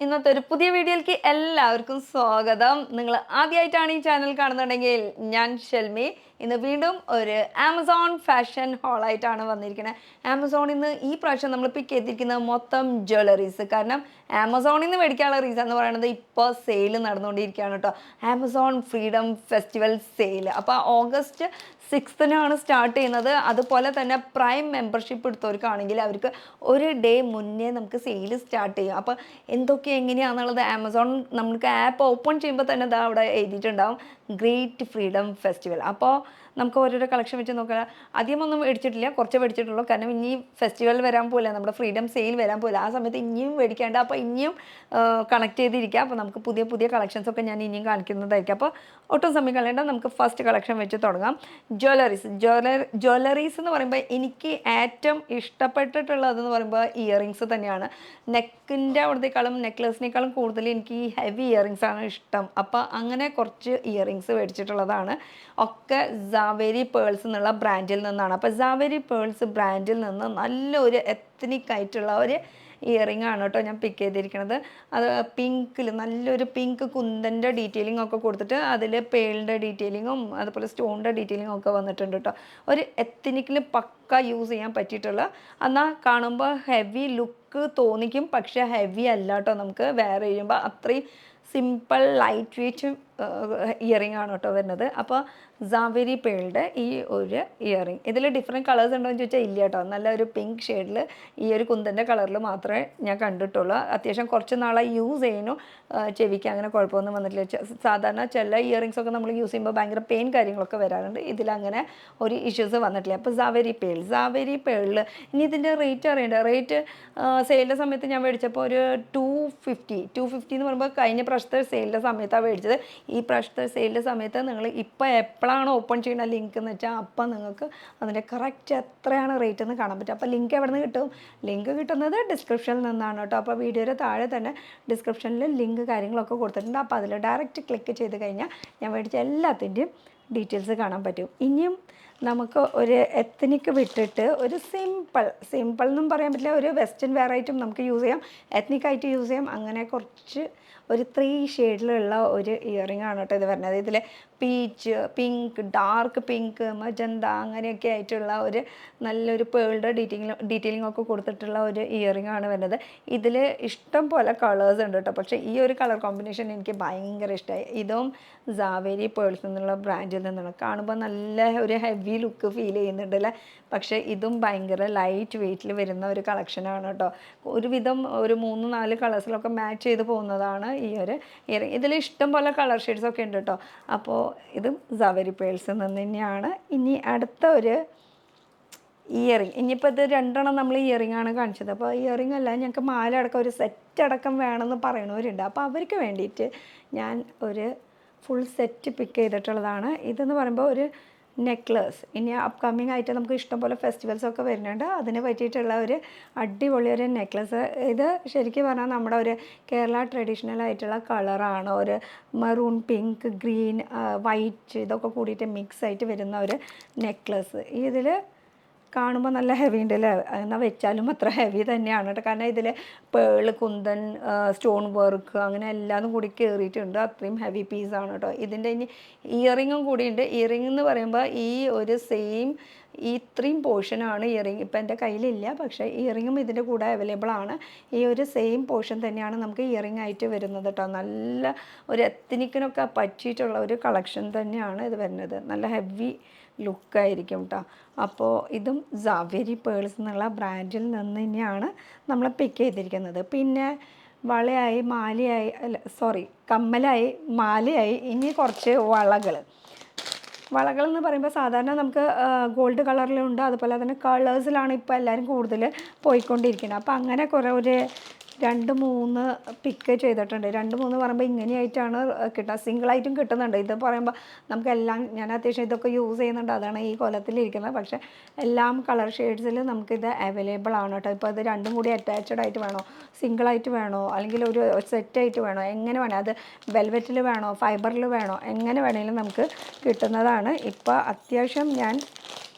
ഇന്നത്തെ ഒരു പുതിയ വീഡിയോയിലേക്ക് എല്ലാവർക്കും സ്വാഗതം. നിങ്ങൾ ആദ്യമായിട്ടാണ് ഈ ചാനൽ കാണുന്നുണ്ടെങ്കിൽ ഞാൻ ഷെൽമി. ഇന്ന് വീണ്ടും ഒരു ആമസോൺ ഫാഷൻ ഹോളായിട്ടാണ് വന്നിരിക്കുന്നത്. ആമസോണിൽ നിന്ന് ഈ പ്രാവശ്യം നമ്മൾ പിക്ക് ചെയ്തിരിക്കുന്നത് മൊത്തം ജ്വല്ലറീസ്. കാരണം ആമസോണിൽ നിന്ന് മേടിക്കാനുള്ള റീസൺ എന്ന് പറയുന്നത് ഇപ്പോൾ സെയിൽ നടന്നുകൊണ്ടിരിക്കുകയാണ് കേട്ടോ. Amazon freedom festival sale. അപ്പോൾ August 6 സ്റ്റാർട്ട് ചെയ്യുന്നത്. അതുപോലെ തന്നെ പ്രൈം മെമ്പർഷിപ്പ് എടുത്തവർക്കാണെങ്കിൽ അവർക്ക് ഒരു ഡേ മുന്നേ നമുക്ക് സെയിൽ സ്റ്റാർട്ട് ചെയ്യും. അപ്പോൾ എന്തൊക്കെ എങ്ങനെയാണെന്നുള്ളത് ആമസോൺ നമുക്ക് ആപ്പ് ഓപ്പൺ ചെയ്യുമ്പോൾ തന്നെ ഇതാ അവിടെ എഴുതിയിട്ടുണ്ടാവും ഗ്രേറ്റ് ഫ്രീഡം ഫെസ്റ്റിവൽ. അപ്പോൾ നമുക്ക് ഓരോരോ കളക്ഷൻ വെച്ച് നോക്കാം. അധികമൊന്നും മേടിച്ചിട്ടില്ല, കുറച്ച് മേടിച്ചിട്ടുള്ളൂ. കാരണം ഇനി ഫെസ്റ്റിവൽ വരാൻ പോലെ, നമ്മുടെ ഫ്രീഡം സെയിൽ വരാൻ പോലെ, ആ സമയത്ത് ഇനിയും മേടിക്കേണ്ട. അപ്പോൾ ഇനിയും കണക്ട് ചെയ്തിരിക്കുക. അപ്പോൾ നമുക്ക് പുതിയ പുതിയ കളക്ഷൻസൊക്കെ ഞാൻ ഇനിയും കാണിക്കുന്നതായിരിക്കും. അപ്പോൾ ഒട്ടും സമയം കളയേണ്ട, നമുക്ക് ഫസ്റ്റ് കളക്ഷൻ വെച്ച് തുടങ്ങാം. ജ്വല്ലറീസ് എന്ന് പറയുമ്പോൾ എനിക്ക് ഏറ്റവും ഇഷ്ടപ്പെട്ടിട്ടുള്ളതെന്ന് പറയുമ്പോൾ ഇയറിങ്സ് തന്നെയാണ്. നെക്കിൻ്റെ അവിടത്തേക്കാളും നെക്ലസിനേക്കാളും കൂടുതൽ എനിക്ക് ഈ ഹെവി ഇയറിങ്സ് ആണ് ഇഷ്ടം. അപ്പോൾ അങ്ങനെ കുറച്ച് ഇയറിങ്സ് മേടിച്ചിട്ടുള്ളതാണ്. ഒക്കെ സാവേരി പേൾസ് എന്നുള്ള ബ്രാൻഡിൽ നിന്നാണ്. അപ്പോൾ സാവേരി പേൾസ് ബ്രാൻഡിൽ നിന്ന് നല്ലൊരു എത്നിക് ആയിട്ടുള്ള ഒരു ഇയറിംഗ് ആണ് കേട്ടോ ഞാൻ പിക്ക് ചെയ്തിരിക്കുന്നത്. അത് പിങ്കിൽ നല്ലൊരു പിങ്ക് കുന്തൻ്റെ ഡീറ്റെയിലിംഗ് ഒക്കെ കൊടുത്തിട്ട് അതിൽ പേളിൻ്റെ ഡീറ്റെയിലിങ്ങും അതുപോലെ സ്റ്റോണിൻ്റെ ഡീറ്റെയിലിങ്ങും ഒക്കെ വന്നിട്ടുണ്ട് കേട്ടോ. ഒരു എത്നിക്കിൽ പക്ക യൂസ് ചെയ്യാൻ പറ്റിയിട്ടുള്ള, എന്നാൽ കാണുമ്പോൾ ഹെവി ലുക്ക് തോന്നിക്കും, പക്ഷേ ഹെവി അല്ല കേട്ടോ. നമുക്ക് വേറെ ചെയ്യുമ്പോൾ അത്രയും സിമ്പിൾ ലൈറ്റ് വെയ്റ്റ് ഇയറിംഗ് ആണ് കേട്ടോ വരുന്നത്. അപ്പോൾ സാവേരി പേളുടെ ഈ ഒരു ഇയറിംഗ്, ഇതിൽ ഡിഫറെൻറ്റ് കളേഴ്സ് ഉണ്ടോ എന്ന് ചോദിച്ചാൽ ഇല്ല കേട്ടോ. നല്ല ഒരു പിങ്ക് ഷെയ്ഡിൽ ഈ ഒരു കുന്തൻ്റെ കളറിൽ മാത്രമേ ഞാൻ കണ്ടിട്ടുള്ളൂ. അത്യാവശ്യം കുറച്ച് നാളായി യൂസ് ചെയ്യുന്നു, ചെവിക്ക് അങ്ങനെ കുഴപ്പമൊന്നും വന്നിട്ടില്ല. സാധാരണ ചില ഇയറിങ്സ് ഒക്കെ നമ്മൾ യൂസ് ചെയ്യുമ്പോൾ ഭയങ്കര പെയിൻ കാര്യങ്ങളൊക്കെ വരാറുണ്ട്. ഇതിലങ്ങനെ ഒരു ഇഷ്യൂസ് വന്നിട്ടില്ല. അപ്പോൾ സാവേരി പേളിൽ ഇനി ഇതിൻ്റെ റേറ്റ് അറിയേണ്ട. റേറ്റ് സെയിലിൻ്റെ സമയത്ത് ഞാൻ മേടിച്ചപ്പോൾ ഒരു 250 എന്ന് പറയുമ്പോൾ കഴിഞ്ഞ പ്രാവശ്യത്തെ സെയിലിൻ്റെ സമയത്താണ് മേടിച്ചത്. ഈ പ്രാവശ്യത്തെ സെയിലിൻ്റെ സമയത്ത് നിങ്ങൾ ഇപ്പോൾ എപ്പോഴാണ് ഓപ്പൺ ചെയ്യുന്ന ലിങ്ക് എന്ന് വെച്ചാൽ അപ്പം നിങ്ങൾക്ക് അതിൻ്റെ കറക്റ്റ് എത്രയാണ് റേറ്റ് എന്ന് കാണാൻ പറ്റും. അപ്പോൾ ലിങ്ക് എവിടെ നിന്ന് കിട്ടും? ലിങ്ക് കിട്ടുന്നത് ഡിസ്ക്രിപ്ഷനിൽ നിന്നാണ് കേട്ടോ. അപ്പോൾ വീഡിയോയുടെ താഴെ തന്നെ ഡിസ്ക്രിപ്ഷനിൽ ലിങ്ക് കാര്യങ്ങളൊക്കെ കൊടുത്തിട്ടുണ്ട്. അപ്പോൾ അതിൽ ഡയറക്റ്റ് ക്ലിക്ക് ചെയ്ത് കഴിഞ്ഞാൽ ഞാൻ മേടിച്ച എല്ലാത്തിൻ്റെയും ഡീറ്റെയിൽസ് കാണാൻ പറ്റും. ഇനിയും നമുക്ക് ഒരു എത്നിക്ക് വിട്ടിട്ട് ഒരു സിമ്പിൾ എന്നും പറയാൻ പറ്റില്ല, ഒരു വെസ്റ്റേൺ വെയറായിട്ടും നമുക്ക് യൂസ് ചെയ്യാം, എത്നിക്കായിട്ട് യൂസ് ചെയ്യാം. അങ്ങനെ കുറച്ച് ഒരു 3 ഷെയ്ഡിലുള്ള ഒരു ഇയറിംഗ് ആണ് കേട്ടോ ഇത് വരുന്നത്. ഇതിൽ peach, pink, dark pink, magenta അങ്ങനെയൊക്കെ ആയിട്ടുള്ള ഒരു നല്ലൊരു പേളുടെ ഡീറ്റെയിലിംഗ് ഒക്കെ കൊടുത്തിട്ടുള്ള ഒരു ഇയറിംഗ് ആണ് വരുന്നത്. ഇതിൽ ഇഷ്ടം പോലെ കളേഴ്സ് ഉണ്ട് കേട്ടോ. പക്ഷേ ഈ ഒരു കളർ കോമ്പിനേഷൻ എനിക്ക് ഭയങ്കര ഇഷ്ടമായി. ഇതും സാവേരി പേൾസ് എന്നുള്ള ബ്രാൻഡിൽ നിന്നാണ്. കാണുമ്പോൾ നല്ല ഒരു ഹെവി ലുക്ക് ഫീൽ ചെയ്യുന്നുണ്ടല്ലേ. പക്ഷേ ഇതും ഭയങ്കര ലൈറ്റ് വെയ്റ്റിൽ വരുന്ന ഒരു കളക്ഷനാണ് കേട്ടോ. ഒരുവിധം ഒരു 3-4 കളേഴ്സിലൊക്കെ മാച്ച് ചെയ്ത് പോകുന്നതാണ് ഈ ഒരു ഇയറിംഗ്. ഇതിൽ ഇഷ്ടം പോലെ കളർ ഷെയ്ഡ്സൊക്കെ ഉണ്ട് കേട്ടോ. അപ്പോൾ ഇതും സാവേരി പേൾസിൽ നിന്ന് തന്നെയാണ്. ഇനി അടുത്ത ഒരു ഇയറിംഗ്, ഇനിയിപ്പോൾ ഇത് 2 നമ്മൾ ഇയറിംഗ് ആണ് കാണിച്ചത്. അപ്പോൾ ഇയറിംഗ് അല്ല, ഞങ്ങൾക്ക് മാല അടക്കം ഒരു സെറ്റ് അടക്കം വേണമെന്ന് പറയണവരുണ്ട്. അപ്പോൾ അവർക്ക് വേണ്ടിയിട്ട് ഞാൻ ഒരു ഫുൾ സെറ്റ് പിക്ക് ചെയ്തിട്ടുള്ളതാണ്. ഇതെന്ന് പറയുമ്പോൾ ഒരു നെക്ലസ്. ഇനി അപ്കമ്മിങ് ആയിട്ട് നമുക്ക് ഇഷ്ടംപോലെ ഫെസ്റ്റിവൽസൊക്കെ വരുന്നുണ്ട്, അതിന് പറ്റിയിട്ടുള്ള ഒരു അടിപൊളി ഒരു നെക്ലസ്. ഇത് ശരിക്കും പറഞ്ഞാൽ നമ്മുടെ ഒരു കേരള ട്രഡീഷണൽ ആയിട്ടുള്ള കളറാണ്. ഒരു മെറൂൺ, പിങ്ക്, ഗ്രീൻ, വൈറ്റ് ഇതൊക്കെ കൂടിയിട്ട് മിക്സ് ആയിട്ട് വരുന്ന ഒരു നെക്ലസ്. ഇതിൽ കാണുമ്പോൾ നല്ല ഹെവി ഉണ്ട് അല്ലേ? എന്നാൽ വെച്ചാലും അത്ര ഹെവി തന്നെയാണ് കേട്ടോ. കാരണം ഇതിൽ പേള്, കുന്തൻ, സ്റ്റോൺ വർക്ക് അങ്ങനെ എല്ലാതും കൂടി കയറിയിട്ടുണ്ട്. അത്രയും ഹെവി പീസാണ് കേട്ടോ. ഇതിൻ്റെ ഇനി ഇയറിങ്ങും കൂടിയുണ്ട്. ഇയറിംഗ് എന്ന് പറയുമ്പോൾ ഈ ഒരു സെയിം ഇത്രയും പോർഷനാണ് ഇയറിംഗ്. ഇപ്പം എൻ്റെ കയ്യിലില്ല, പക്ഷേ ഇയറിങ്ങും ഇതിൻ്റെ കൂടെ അവൈലബിൾ ആണ്. ഈ ഒരു സെയിം പോർഷൻ തന്നെയാണ് നമുക്ക് ഇയറിംഗ് ആയിട്ട് വരുന്നത് കേട്ടോ. നല്ല ഒരു എത്നിക്കിനൊക്കെ പറ്റിയിട്ടുള്ള ഒരു കളക്ഷൻ തന്നെയാണ് ഇത് വരുന്നത്. നല്ല ഹെവി ലുക്കായിരിക്കും കേട്ടോ. അപ്പോൾ ഇതും സാവേരി പേൾസ് എന്നുള്ള ബ്രാൻഡിൽ നിന്ന് തന്നെയാണ് നമ്മൾ പിക്ക് ചെയ്തിരിക്കുന്നത്. പിന്നെ വളയായി, മാലയായി, കമ്മലായി, മാലയായി. ഇനി കുറച്ച് വളകൾ എന്ന് പറയുമ്പോൾ സാധാരണ നമുക്ക് ഗോൾഡ് കളറിലുണ്ട്, അതുപോലെ തന്നെ കളേഴ്സിലാണ് ഇപ്പോൾ എല്ലാവരും കൂടുതൽ പോയിക്കൊണ്ടിരിക്കുന്നത്. അപ്പോൾ അങ്ങനെ കുറേ ഒരു 2-3 പിക്ക് ചെയ്തിട്ടുണ്ട്. 2-3 പറയുമ്പോൾ ഇങ്ങനെയായിട്ടാണ് കിട്ടുക, സിംഗിളായിട്ടും കിട്ടുന്നുണ്ട്. ഇത് പറയുമ്പോൾ നമുക്കെല്ലാം, ഞാൻ അത്യാവശ്യം ഇതൊക്കെ യൂസ് ചെയ്യുന്നുണ്ട്, അതാണ് ഈ കൊലത്തിലിരിക്കുന്നത്. പക്ഷേ എല്ലാം കളർ ഷെയ്ഡ്സിൽ നമുക്കിത് അവൈലബിൾ ആണ് കേട്ടോ. ഇപ്പോൾ ഇത് രണ്ടും കൂടി അറ്റാച്ച്ഡ് ആയിട്ട് വേണോ, സിംഗിളായിട്ട് വേണോ, അല്ലെങ്കിൽ ഒരു സെറ്റായിട്ട് വേണോ, എങ്ങനെ വേണോ, അത് വെൽവെറ്റിൽ വേണോ, ഫൈബറിൽ വേണോ, എങ്ങനെ വേണമെങ്കിലും നമുക്ക് കിട്ടുന്നതാണ്. ഇപ്പോൾ അത്യാവശ്യം ഞാൻ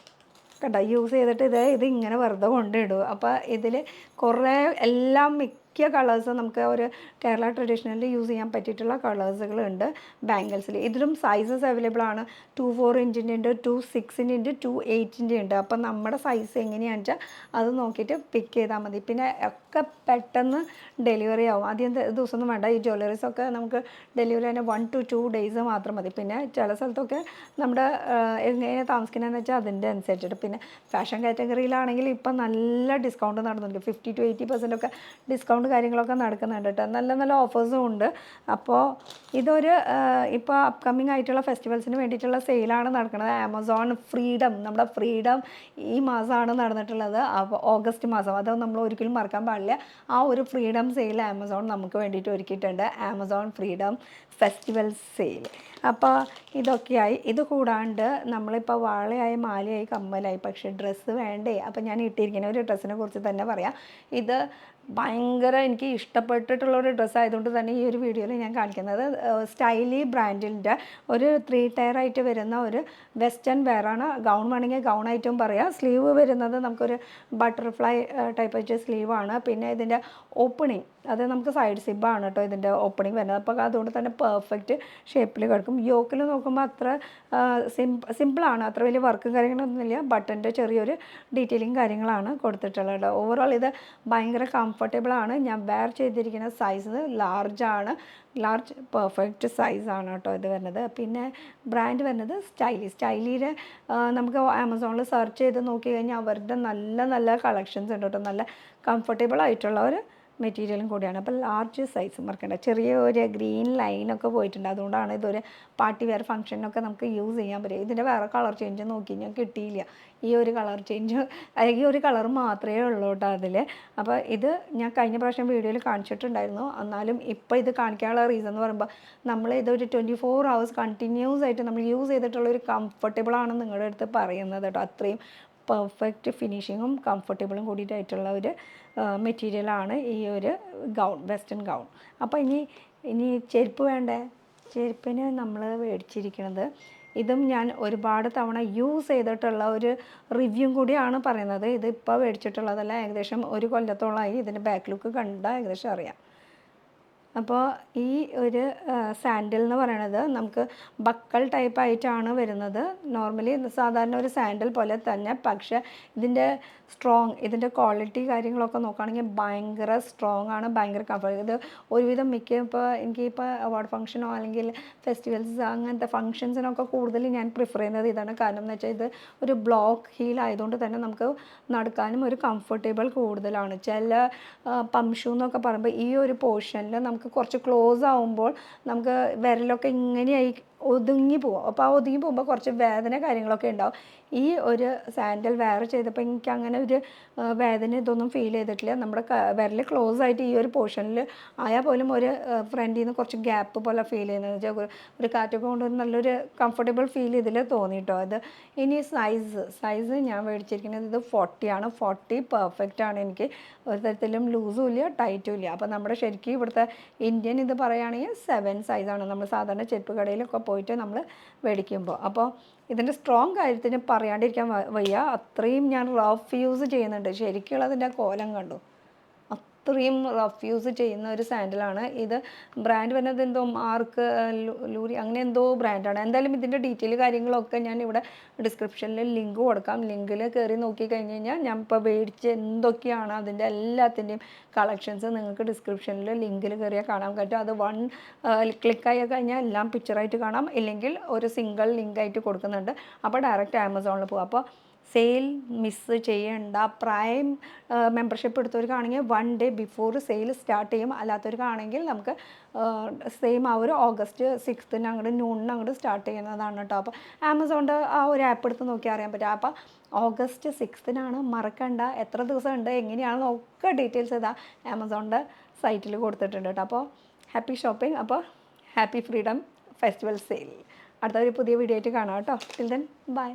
കണ്ടോ യൂസ് ചെയ്തിട്ട് ഇത് ഇങ്ങനെ വെറുതെ കൊണ്ടിടും. അപ്പോൾ ഇതിൽ കുറേ എല്ലാം മിക്ക കളേഴ്സും നമുക്ക് ഒരു കേരള ട്രഡീഷണലിൽ യൂസ് ചെയ്യാൻ പറ്റിയിട്ടുള്ള കളേഴ്സുകളുണ്ട് ബാംഗിൾസിൽ. ഇതിലും സൈസസ് അവൈലബിൾ ആണ്. 2 4 ഇഞ്ചിൻ്റെ ഉണ്ട്, 2 6 ഉണ്ട്, 2 8 ഉണ്ട്. അപ്പം നമ്മുടെ സൈസ് എങ്ങനെയാണെന്ന് വെച്ചാൽ അത് നോക്കിയിട്ട് പിക്ക് ചെയ്താൽ മതി. പിന്നെ ഒക്കെ പെട്ടെന്ന് ഡെലിവറി ആവും. ആദ്യം ദിവസമൊന്നും വേണ്ട. ഈ ജ്വല്ലറീസൊക്കെ നമുക്ക് ഡെലിവറി തന്നെ 1 to 2 ഡേയ്സ് മാത്രം മതി. പിന്നെ ചില സ്ഥലത്തൊക്കെ നമ്മുടെ എങ്ങനെ താമസിക്കുന്നതെന്ന് വെച്ചാൽ അതിൻ്റെ അനുസരിച്ചിട്ട്. പിന്നെ ഫാഷൻ കാറ്റഗറിയിലാണെങ്കിൽ ഇപ്പം നല്ല ഡിസ്കൗണ്ട് നടന്നുണ്ട്. 50 to 80% ഒക്കെ ഡിസ്കൗണ്ട് കാര്യങ്ങളൊക്കെ നടക്കുന്നുണ്ട് കേട്ടോ. നല്ല നല്ല ഓഫേഴ്സും ഉണ്ട്. അപ്പോൾ ഇതൊരു ഇപ്പോൾ അപ്കമ്മിങ് ആയിട്ടുള്ള ഫെസ്റ്റിവൽസിന് വേണ്ടിയിട്ടുള്ള സെയിലാണ് നടക്കുന്നത്. ആമസോൺ ഫ്രീഡം, നമ്മുടെ ഫ്രീഡം ഈ മാസമാണ് നടന്നിട്ടുള്ളത്. അപ്പോൾ ഓഗസ്റ്റ് മാസം, അത് നമ്മൾ ഒരിക്കലും മറക്കാൻ പാടില്ല. ആ ഒരു ഫ്രീഡം സെയിൽ ആമസോൺ നമുക്ക് വേണ്ടിയിട്ട് ഒരുക്കിയിട്ടുണ്ട്. Amazon freedom festival sale. അപ്പോൾ ഇതൊക്കെയായി. ഇത് കൂടാണ്ട് നമ്മളിപ്പോൾ വാളയായി, മാലയായി, കമ്മലായി, പക്ഷേ ഡ്രസ്സ് വേണ്ടേ? അപ്പോൾ ഞാൻ ഇട്ടിരിക്കുന്ന ഒരു ഡ്രസ്സിനെ കുറിച്ച് തന്നെ പറയാം. ഇത് ഭയങ്കര എനിക്ക് ഇഷ്ടപ്പെട്ടിട്ടുള്ളൊരു ഡ്രസ്സായതുകൊണ്ട് തന്നെ ഈ ഒരു വീഡിയോയിൽ ഞാൻ കാണിക്കുന്നത് സ്റ്റൈലി ബ്രാൻഡിൻ്റെ ഒരു 3 ടയർ ആയിട്ട് വരുന്ന ഒരു വെസ്റ്റേൺ വെയറാണ്. ഗൗൺ വേണമെങ്കിൽ ഗൗണായിട്ടും പറയാം. സ്ലീവ് വരുന്നത് നമുക്കൊരു ബട്ടർഫ്ലൈ ടൈപ്പ് ആയിട്ട് സ്ലീവാണ്. പിന്നെ ഇതിൻ്റെ ഓപ്പണിങ് അത് നമുക്ക് സൈഡ് സിബ്ബാണ് കേട്ടോ ഇതിൻ്റെ ഓപ്പണിങ് വരുന്നത്. അപ്പോൾ അതുകൊണ്ട് തന്നെ പെർഫെക്റ്റ് ഷേപ്പിൽ കിടക്കും. യോക്കിൽ നോക്കുമ്പോൾ അത്ര സിമ്പിളാണ്, അത്ര വലിയ വർക്കും കാര്യങ്ങളൊന്നുമില്ല. ബട്ടൻ്റെ ചെറിയൊരു ഡീറ്റെയിലിങ് കാര്യങ്ങളാണ് കൊടുത്തിട്ടുള്ളത്. ഓവറോൾ ഇത് ഭയങ്കര കംഫർട്ടബിളാണ്. ഞാൻ വെയർ ചെയ്തിരിക്കുന്ന സൈസ് ലാർജാണ്. ലാർജ് പെർഫെക്റ്റ് സൈസാണ് കേട്ടോ ഇത് വരുന്നത്. പിന്നെ ബ്രാൻഡ് വരുന്നത് സ്റ്റൈലിയുടെ നമുക്ക് ആമസോണിൽ സെർച്ച് ചെയ്ത് നോക്കി കഴിഞ്ഞാൽ അവരുടെ നല്ല നല്ല കളക്ഷൻസ് ഉണ്ട് കേട്ടോ. നല്ല കംഫർട്ടബിൾ ആയിട്ടുള്ള ഒരു മെറ്റീരിയലും കൂടിയാണ്. അപ്പോൾ ലാർജ് സൈസ് മറക്കണ്ട. ചെറിയ ഒരു ഗ്രീൻ ലൈനൊക്കെ പോയിട്ടുണ്ട്. അതുകൊണ്ടാണ് ഇതൊരു പാർട്ടി വെയർ ഫംഗ്ഷനൊക്കെ നമുക്ക് യൂസ് ചെയ്യാൻ പറ്റും. ഇതിൻ്റെ വേറെ കളർ ചേഞ്ച് നോക്കി ഞാൻ കിട്ടിയില്ല. ഈ ഒരു കളർ ചേഞ്ച്, ഈ ഒരു കളർ മാത്രമേ ഉള്ളൂ കേട്ടോ അതിൽ. അപ്പോൾ ഇത് ഞാൻ കഴിഞ്ഞ പ്രാവശ്യം വീഡിയോയിൽ കാണിച്ചിട്ടുണ്ടായിരുന്നു. എന്നാലും ഇപ്പോൾ ഇത് കാണിക്കാനുള്ള റീസൺ എന്ന് പറയുമ്പോൾ നമ്മൾ ഇതൊരു 24 hours കണ്ടിന്യൂസ് ആയിട്ട് നമ്മൾ യൂസ് ചെയ്തിട്ടുള്ളൊരു കംഫർട്ടബിളാണ് നിങ്ങളുടെ അടുത്ത് പറയുന്നത് കേട്ടോ. അത്രയും പെർഫെക്റ്റ് ഫിനിഷിങ്ങും കംഫർട്ടബിളും കൂടിയിട്ടായിട്ടുള്ള ഒരു മെറ്റീരിയലാണ് ഈ ഒരു ഗൗൺ, വെസ്റ്റേൺ ഗൗൺ. അപ്പോൾ ഇനി ചെരുപ്പ് വേണ്ടേ? ചെരുപ്പിന് നമ്മൾ മേടിച്ചിരിക്കുന്നത്, ഇതും ഞാൻ ഒരുപാട് തവണ യൂസ് ചെയ്തിട്ടുള്ള ഒരു റിവ്യൂ കൂടിയാണ് പറയുന്നത്. ഇതിപ്പോൾ മേടിച്ചിട്ടുള്ളതല്ല, ഏകദേശം 1 കൊല്ലത്തോളമായി. ഇതിൻ്റെ ബാക്ക് ലുക്ക് കണ്ടാൽ ഏകദേശം അറിയാം. അപ്പോൾ ഈ ഒരു സാൻഡിൽ എന്ന് പറയണത് നമുക്ക് ബക്കൽ ടൈപ്പ് ആയിട്ടാണ് വരുന്നത്. നോർമലി സാധാരണ ഒരു സാൻഡിൽ പോലെ തന്നെ, പക്ഷേ ഇതിൻ്റെ ക്വാളിറ്റി കാര്യങ്ങളൊക്കെ നോക്കുകയാണെങ്കിൽ ഭയങ്കര സ്ട്രോങ് ആണ്, ഭയങ്കര കംഫർട്ട്. ഇത് ഒരുവിധം എനിക്കിപ്പോൾ അവാർഡ് ഫംഗ്ഷനോ അല്ലെങ്കിൽ ഫെസ്റ്റിവൽസ് അങ്ങനത്തെ ഫംഗ്ഷൻസിനൊക്കെ കൂടുതൽ ഞാൻ പ്രിഫർ ചെയ്യുന്നത് ഇതാണ്. കാരണം എന്ന് വെച്ചാൽ ഇത് ഒരു ബ്ലോക്ക് ഹീൽ ആയതുകൊണ്ട് തന്നെ നമുക്ക് നടക്കാനും ഒരു കംഫർട്ടബിൾ കൂടുതലാണ്. ചില പമ്പ് ഷൂ എന്നൊക്കെ പറയുമ്പോൾ ഈ ഒരു പോർഷനിൽ നമുക്ക് കുറച്ച് ക്ലോസ് ആവുമ്പോൾ നമുക്ക് വിരലൊക്കെ ഇങ്ങനെയായി ഒതുങ്ങി പോകും. അപ്പോൾ ആ ഒതുങ്ങി പോകുമ്പോൾ കുറച്ച് വേദന കാര്യങ്ങളൊക്കെ ഉണ്ടാവും. ഈ ഒരു സാൻഡൽ വെയർ ചെയ്തപ്പോൾ എനിക്ക് അങ്ങനെ ഒരു വേദന ഇതൊന്നും ഫീൽ ചെയ്തിട്ടില്ല. നമ്മുടെ വിരൽ ക്ലോസ് ആയിട്ട് ഈ ഒരു പോർഷനിൽ ആയാൽ പോലും ഒരു ഫ്രണ്ടിൽ നിന്ന് കുറച്ച് ഗ്യാപ്പ് പോലെ ഫീൽ ചെയ്യുന്നത് വെച്ചാൽ ഒരു കാറ്റൊക്കെ കൊണ്ട് നല്ലൊരു കംഫർട്ടബിൾ ഫീൽ ഇതിൽ തോന്നിയിട്ടോ അത്. ഇനി സൈസ് ഞാൻ മേടിച്ചിരിക്കുന്നത് ഇത് 40 ആണ്. 40 പെർഫെക്റ്റ് ആണ്. എനിക്ക് ഒരു തരത്തിലും ലൂസും ഇല്ല ടൈറ്റും ഇല്ല. അപ്പോൾ നമ്മുടെ ശരിക്കും ഇവിടുത്തെ ഇന്ത്യൻ ഇത് പറയുകയാണെങ്കിൽ 7 സൈസാണ് നമ്മൾ സാധാരണ ചെരുപ്പ് കടയിലൊക്കെ പോയിട്ട് നമ്മൾ മേടിക്കുമ്പോൾ. അപ്പോൾ ഇതിൻ്റെ സ്ട്രോങ് കാര്യത്തിന് പറയാണ്ടിരിക്കാൻ വയ്യ. അത്രയും ഞാൻ റഫ് യൂസ് ചെയ്യുന്നുണ്ട്. ശരിക്കുള്ളതിൻ്റെ കോലം കണ്ടു. അത്രയും റഫ് യൂസ് ചെയ്യുന്ന ഒരു സാൻഡലാണ് ഇത്. ബ്രാൻഡ് വരുന്നത് എന്തോ മാർക്ക് ലൂരി അങ്ങനെ എന്തോ ബ്രാൻഡാണ്. എന്തായാലും ഇതിൻ്റെ ഡീറ്റെയിൽ കാര്യങ്ങളൊക്കെ ഞാൻ ഇവിടെ ഡിസ്ക്രിപ്ഷനിൽ ലിങ്ക് കൊടുക്കാം. ലിങ്കിൽ കയറി നോക്കി കഴിഞ്ഞ് കഴിഞ്ഞാൽ ഞാൻ ഇപ്പോൾ മേടിച്ച് എന്തൊക്കെയാണ് അതിൻ്റെ എല്ലാത്തിൻ്റെയും കളക്ഷൻസ് നിങ്ങൾക്ക് ഡിസ്ക്രിപ്ഷനിൽ ലിങ്കിൽ കയറിയാൽ കാണാൻ പറ്റും. അത് ക്ലിക്കായി കഴിഞ്ഞാൽ എല്ലാം പിക്ചറായിട്ട് കാണാം. ഇല്ലെങ്കിൽ ഒരു സിംഗിൾ ലിങ്കായിട്ട് കൊടുക്കുന്നുണ്ട്. അപ്പോൾ ഡയറക്റ്റ് ആമസോണിൽ പോകും. അപ്പോൾ സെയിൽ മിസ് ചെയ്യേണ്ട. പ്രൈം മെമ്പർഷിപ്പ് എടുത്തവർക്കാണെങ്കിൽ 1 day ബിഫോർ സെയിൽ സ്റ്റാർട്ട് ചെയ്യും. അല്ലാത്തവർക്കാണെങ്കിൽ നമുക്ക് സെയിം ആ ഒരു ഓഗസ്റ്റ് 6th അങ്ങോട്ട് നൂണിന് അങ്ങോട്ട് സ്റ്റാർട്ട് ചെയ്യുന്നതാണ് കേട്ടോ. അപ്പോൾ ആമസോണിൻ്റെ ആ ഒരു ആപ്പ് എടുത്ത് നോക്കി അറിയാൻ പറ്റും. അപ്പോൾ ഓഗസ്റ്റ് 6th മറക്കണ്ട. എത്ര ദിവസം ഉണ്ട്, എങ്ങനെയാണെന്നൊക്കെ ഡീറ്റെയിൽസ് ഇതാ ആമസോണിൻ്റെ സൈറ്റിൽ കൊടുത്തിട്ടുണ്ട് കേട്ടോ. അപ്പോൾ ഹാപ്പി ഷോപ്പിംഗ്. അപ്പോൾ ഹാപ്പി ഫ്രീഡം ഫെസ്റ്റിവൽ സെയിൽ. അടുത്ത ഒരു പുതിയ വീഡിയോ ആയിട്ട് കാണാം കേട്ടോ. Till then bye.